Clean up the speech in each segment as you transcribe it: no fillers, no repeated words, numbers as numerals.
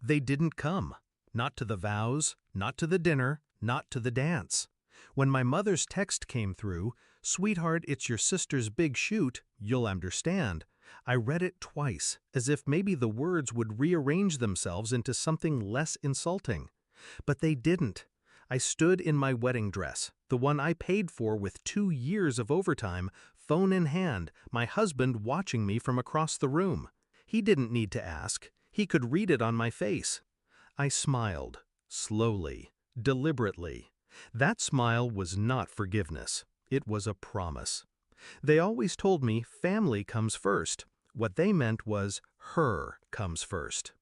They didn't come. Not to the vows, not to the dinner, not to the dance. When my mother's text came through, "Sweetheart, it's your sister's big shoot, you'll understand," I read it twice, as if maybe the words would rearrange themselves into something less insulting. But they didn't. I stood in my wedding dress, the one I paid for with 2 years of overtime, phone in hand, my husband watching me from across the room. He didn't need to ask. He could read it on my face. I smiled, slowly, deliberately. That smile was not forgiveness. It was a promise. They always told me family comes first. What they meant was her comes first.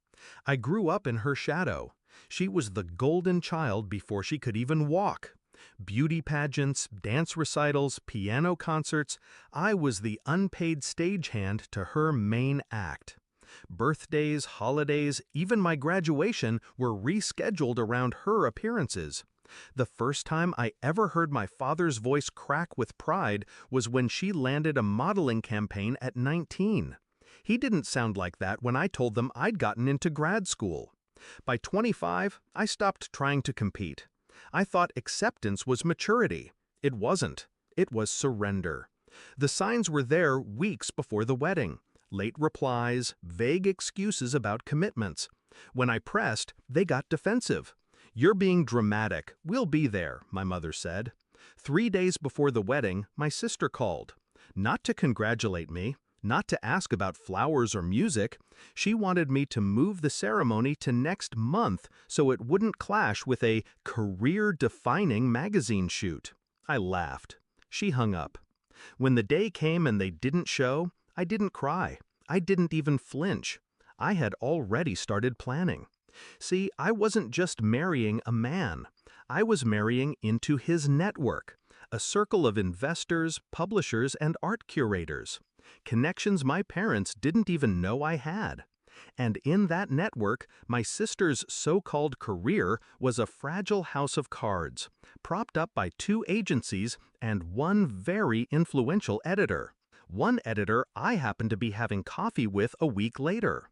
I grew up in her shadow. She was the golden child before she could even walk. Beauty pageants, dance recitals, piano concerts, I was the unpaid stagehand to her main act. Birthdays, holidays, even my graduation were rescheduled around her appearances. The first time I ever heard my father's voice crack with pride was when she landed a modeling campaign at 19. He didn't sound like that when I told them I'd gotten into grad school. By 25, I stopped trying to compete. I thought acceptance was maturity. It wasn't. It was surrender. The signs were there weeks before the wedding. Late replies, vague excuses about commitments. When I pressed, they got defensive. "You're being dramatic. We'll be there," my mother said. 3 days before the wedding, my sister called. Not to congratulate me, not to ask about flowers or music. She wanted me to move the ceremony to next month so it wouldn't clash with a career-defining magazine shoot. I laughed. She hung up. When the day came and they didn't show, I didn't cry. I didn't even flinch. I had already started planning. See, I wasn't just marrying a man. I was marrying into his network, a circle of investors, publishers, and art curators. Connections my parents didn't even know I had. And in that network, my sister's so-called career was a fragile house of cards, propped up by 2 agencies and one very influential editor. One editor I happened to be having coffee with a week later.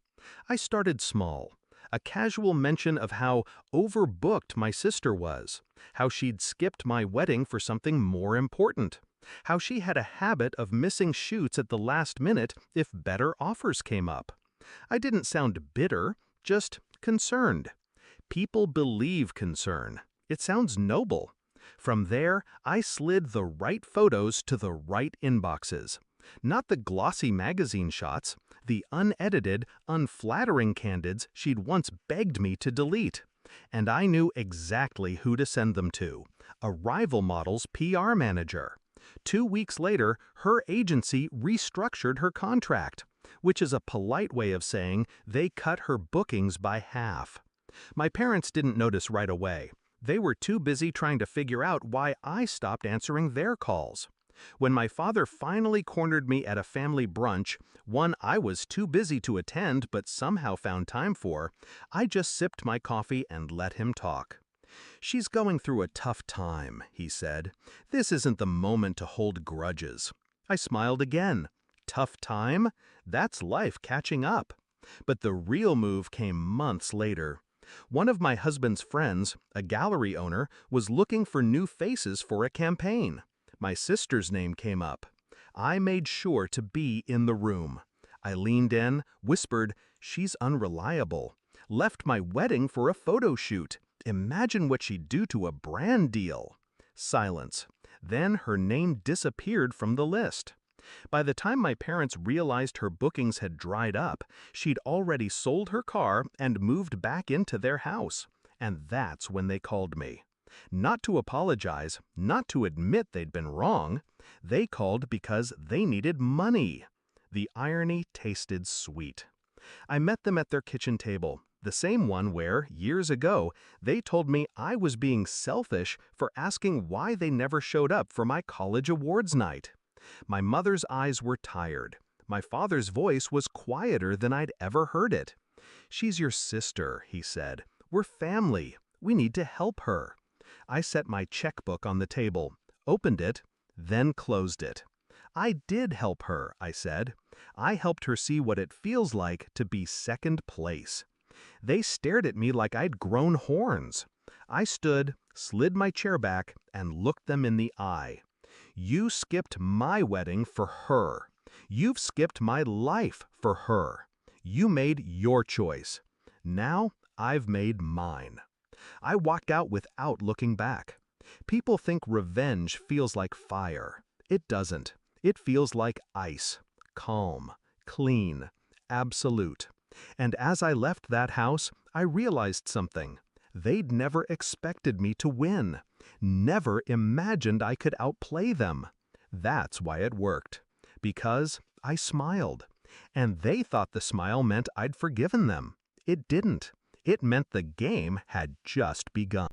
I started small. A casual mention of how overbooked my sister was, how she'd skipped my wedding for something more important, how she had a habit of missing shoots at the last minute if better offers came up. I didn't sound bitter, just concerned. People believe concern. It sounds noble. From there, I slid the right photos to the right inboxes. Not the glossy magazine shots, the unedited, unflattering candids she'd once begged me to delete. And I knew exactly who to send them to, a rival model's PR manager. 2 weeks later, her agency restructured her contract, which is a polite way of saying they cut her bookings by half. My parents didn't notice right away. They were too busy trying to figure out why I stopped answering their calls. When my father finally cornered me at a family brunch, one I was too busy to attend but somehow found time for, I just sipped my coffee and let him talk. "She's going through a tough time," he said. "This isn't the moment to hold grudges." I smiled again. Tough time? That's life catching up. But the real move came months later. One of my husband's friends, a gallery owner, was looking for new faces for a campaign. My sister's name came up. I made sure to be in the room. I leaned in, whispered, "She's unreliable." Left my wedding for a photo shoot. Imagine what she'd do to a brand deal. Silence. Then her name disappeared from the list. By the time my parents realized her bookings had dried up, she'd already sold her car and moved back into their house. And that's when they called me. Not to apologize, not to admit they'd been wrong. They called because they needed money. The irony tasted sweet. I met them at their kitchen table, the same one where, years ago, they told me I was being selfish for asking why they never showed up for my college awards night. My mother's eyes were tired. My father's voice was quieter than I'd ever heard it. "She's your sister," he said. "We're family. We need to help her." I set my checkbook on the table, opened it, then closed it. "I did help her," I said. "I helped her see what it feels like to be second place." They stared at me like I'd grown horns. I stood, slid my chair back, and looked them in the eye. You skipped my wedding for her. You've skipped my life for her. You made your choice. Now I've made mine. I walked out without looking back. People think revenge feels like fire. It doesn't. It feels like ice. Calm, clean, absolute. And as I left that house, I realized something. They'd never expected me to win. Never imagined I could outplay them. That's why it worked. Because I smiled. And they thought the smile meant I'd forgiven them. It didn't. It meant the game had just begun.